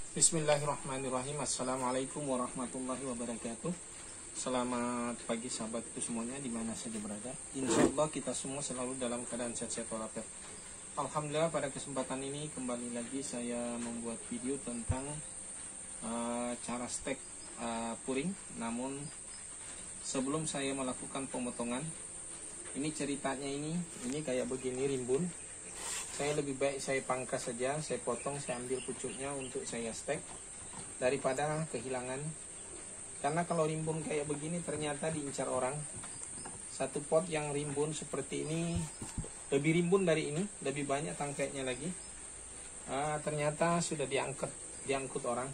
Bismillahirrahmanirrahim. Assalamualaikum warahmatullahi wabarakatuh. Selamat pagi sahabatku semuanya dimana saja berada. Insya Allah kita semua selalu dalam keadaan sehat-sehat walafiat. Alhamdulillah pada kesempatan ini kembali lagi saya membuat video tentang cara stek puring. Namun sebelum saya melakukan pemotongan, ini ceritanya ini kayak begini rimbun. Saya lebih baik saya pangkas saja, saya potong, saya ambil pucuknya untuk saya stek daripada kehilangan. Karena kalau rimbun kayak begini ternyata diincar orang. Satu pot yang rimbun seperti ini lebih rimbun dari ini, lebih banyak tangkainya lagi. Ternyata sudah diangkut orang.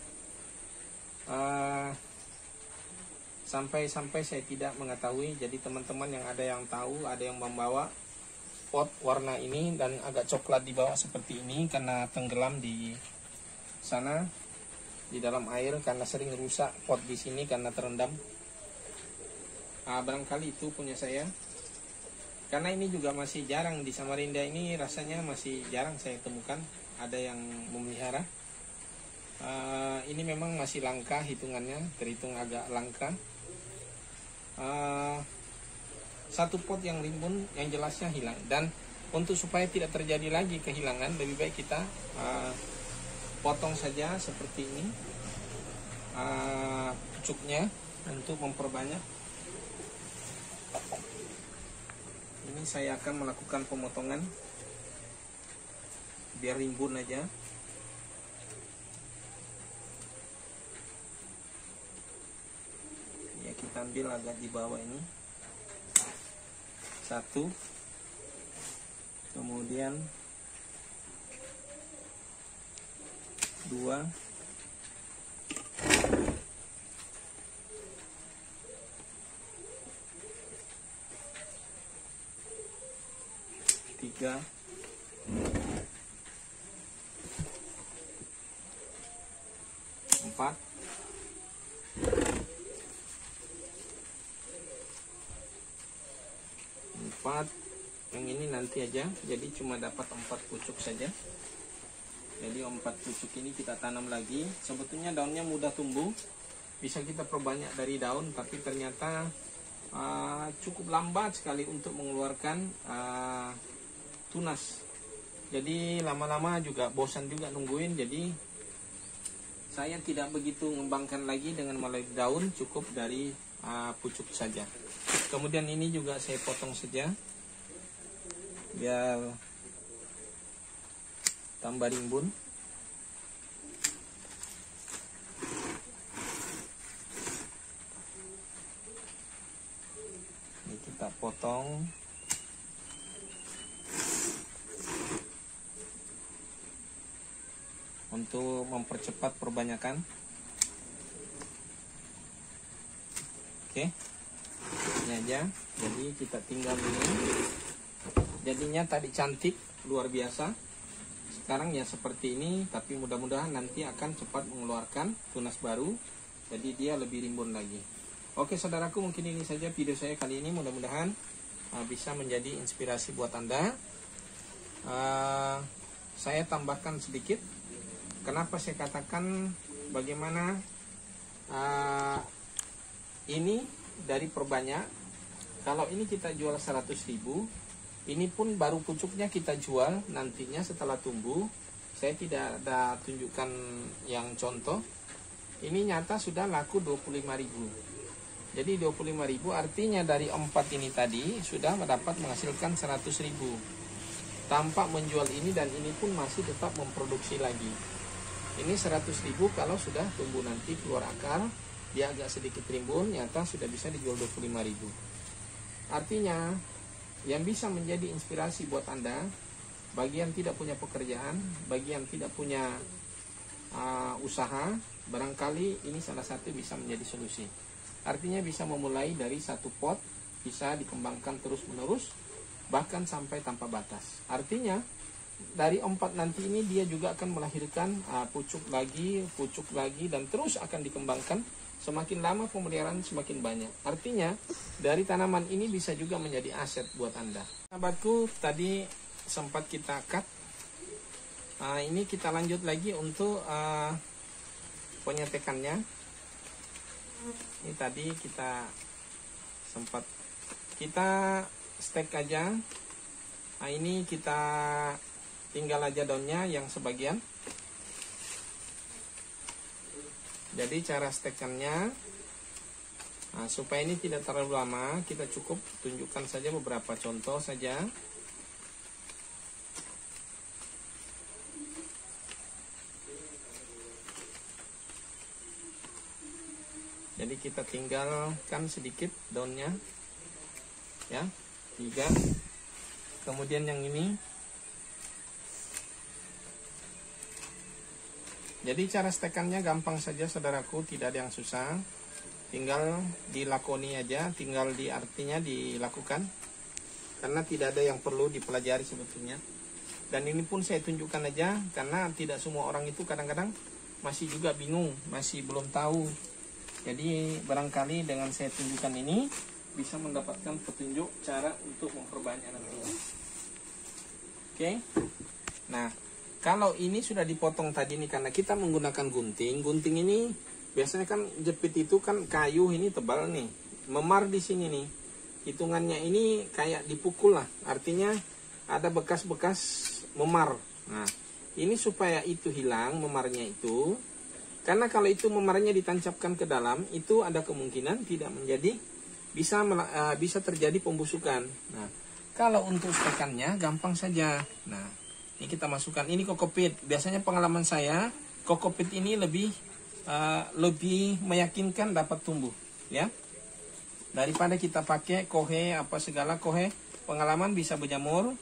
Sampai saya tidak mengetahui. Jadi teman-teman yang ada yang tahu, ada yang membawa pot warna ini dan agak coklat di bawah seperti ini karena tenggelam di sana di dalam air karena sering rusak pot di sini karena terendam. Barangkali itu punya saya. Karena ini juga masih jarang di Samarinda, ini rasanya masih jarang saya temukan ada yang memelihara. Ini memang masih langka hitungannya, terhitung agak langka. Satu pot yang rimbun yang jelasnya hilang, dan untuk supaya tidak terjadi lagi kehilangan lebih baik kita potong saja seperti ini pucuknya untuk memperbanyak. Ini saya akan melakukan pemotongan biar rimbun aja. Ya, kita ambil agak di bawah ini. Satu, kemudian dua, tiga, empat, yang ini nanti aja, jadi cuma dapat 4 pucuk saja. Jadi 4 pucuk ini kita tanam lagi. Sebetulnya daunnya mudah tumbuh, bisa kita perbanyak dari daun, tapi ternyata cukup lambat sekali untuk mengeluarkan tunas. Jadi lama-lama juga bosan juga nungguin. Jadi saya tidak begitu mengembangkan lagi dengan melalui daun, cukup dari pucuk saja. Kemudian ini juga saya potong saja biar tambah rimbun. Ini kita potong. Untuk mempercepat perbanyakan. Oke. Ini aja. Jadi kita tinggal ini. Jadinya tadi cantik, luar biasa. Sekarang ya seperti ini, tapi mudah-mudahan nanti akan cepat mengeluarkan tunas baru. Jadi dia lebih rimbun lagi. Oke saudaraku, mungkin ini saja video saya kali ini. Mudah-mudahan bisa menjadi inspirasi buat Anda. Saya tambahkan sedikit. Kenapa saya katakan bagaimana ini dari perbanyak. Kalau ini kita jual 100.000, ini pun baru pucuknya kita jual nantinya setelah tumbuh. Saya tidak ada tunjukkan yang contoh. Ini nyata sudah laku 25.000. Jadi 25.000 artinya dari 4 ini tadi sudah mendapat menghasilkan 100.000. Tanpa menjual ini, dan ini pun masih tetap memproduksi lagi. Ini 100.000 kalau sudah tumbuh nanti keluar akar, dia agak sedikit rimbun, nyata sudah bisa dijual 25.000. Artinya yang bisa menjadi inspirasi buat Anda, bagi yang tidak punya pekerjaan, bagi yang tidak punya usaha, barangkali ini salah satu bisa menjadi solusi. Artinya bisa memulai dari satu pot, bisa dikembangkan terus-menerus, bahkan sampai tanpa batas. Artinya dari 4 nanti ini dia juga akan melahirkan pucuk lagi, dan terus akan dikembangkan. Semakin lama pemeliharaan semakin banyak. Artinya dari tanaman ini bisa juga menjadi aset buat Anda. Sahabatku, tadi sempat kita cut. Ini kita lanjut lagi untuk penyetekannya. Ini tadi kita sempat kita stek aja. Nah, ini kita tinggal aja daunnya yang sebagian. Jadi cara stekannya, nah, supaya ini tidak terlalu lama, kita cukup tunjukkan saja beberapa contoh saja. Jadi kita tinggalkan sedikit daunnya, ya, 3. Kemudian yang ini. Jadi cara stekannya gampang saja saudaraku, tidak ada yang susah. Tinggal dilakoni aja, tinggal artinya dilakukan. Karena tidak ada yang perlu dipelajari sebetulnya. Dan ini pun saya tunjukkan aja, karena tidak semua orang itu kadang-kadang masih juga bingung, masih belum tahu. Jadi barangkali dengan saya tunjukkan ini, bisa mendapatkan petunjuk cara untuk memperbanyak nantinya. Oke. Nah, kalau ini sudah dipotong tadi nih, karena kita menggunakan gunting. Gunting ini biasanya kan jepit itu kan kayu ini tebal nih. Memar di sini nih. Hitungannya ini kayak dipukul lah. Artinya ada bekas-bekas memar. Nah, ini supaya itu hilang memarnya itu. Karena kalau itu memarnya ditancapkan ke dalam, itu ada kemungkinan tidak menjadi bisa terjadi pembusukan. Nah, kalau untuk stekannya gampang saja. Nah, ini kita masukkan, ini kokopit. Biasanya pengalaman saya, kokopit ini lebih meyakinkan dapat tumbuh, ya. Daripada kita pakai kohe apa segala kohe, pengalaman bisa berjamur.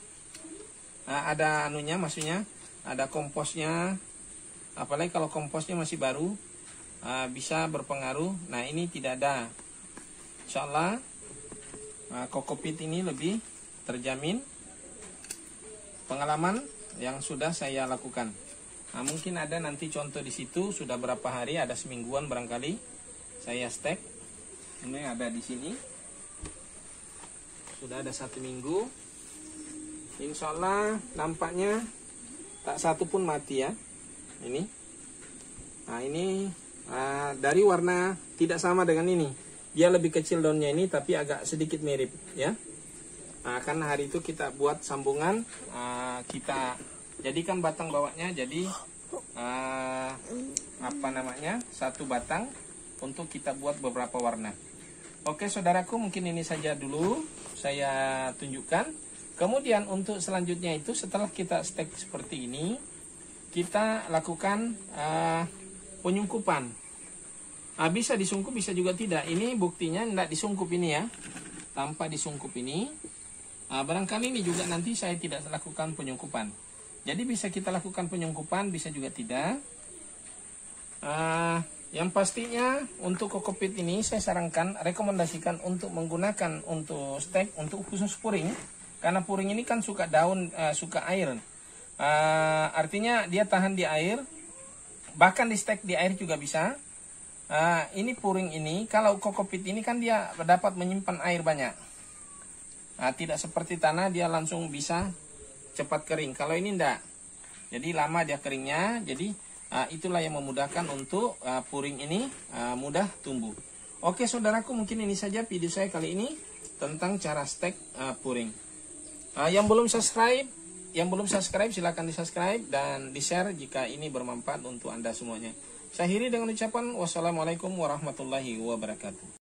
Ada anunya, maksudnya ada komposnya. Apalagi kalau komposnya masih baru, bisa berpengaruh. Nah, ini tidak ada. Insya Allah kokopit ini lebih terjamin. Pengalaman yang sudah saya lakukan. Nah, mungkin ada nanti contoh di situ sudah berapa hari, ada semingguan barangkali saya stek. Ini ada di sini. Sudah ada 1 minggu. Insya Allah nampaknya tak satu pun mati ya. Ini. Nah, ini dari warna tidak sama dengan ini. Dia lebih kecil daunnya ini, tapi agak sedikit mirip ya. Nah, karena hari itu kita buat sambungan, kita jadikan batang bawahnya jadi satu batang untuk kita buat beberapa warna. Oke saudaraku, mungkin ini saja dulu saya tunjukkan. Kemudian untuk selanjutnya itu setelah kita stek seperti ini, kita lakukan penyungkupan. Bisa disungkup, bisa juga tidak. Ini buktinya tidak disungkup ini ya, tanpa disungkup ini. Barangkali ini juga nanti saya tidak lakukan penyungkupan. Jadi bisa kita lakukan penyungkupan, bisa juga tidak. Yang pastinya untuk kokopit ini saya sarankan, rekomendasikan untuk menggunakan untuk stek, untuk khusus puring. Karena puring ini kan suka daun, suka air. Artinya dia tahan di air. Bahkan di stek di air juga bisa. Ini puring ini, kalau kokopit ini kan dia dapat menyimpan air banyak. Tidak seperti tanah, dia langsung bisa cepat kering. Kalau ini enggak, jadi lama dia keringnya. Jadi itulah yang memudahkan untuk puring ini mudah tumbuh. Oke saudaraku, mungkin ini saja video saya kali ini tentang cara stek puring. Yang belum subscribe silahkan di subscribe dan di share jika ini bermanfaat untuk Anda semuanya. Saya akhiri dengan ucapan wassalamualaikum warahmatullahi wabarakatuh.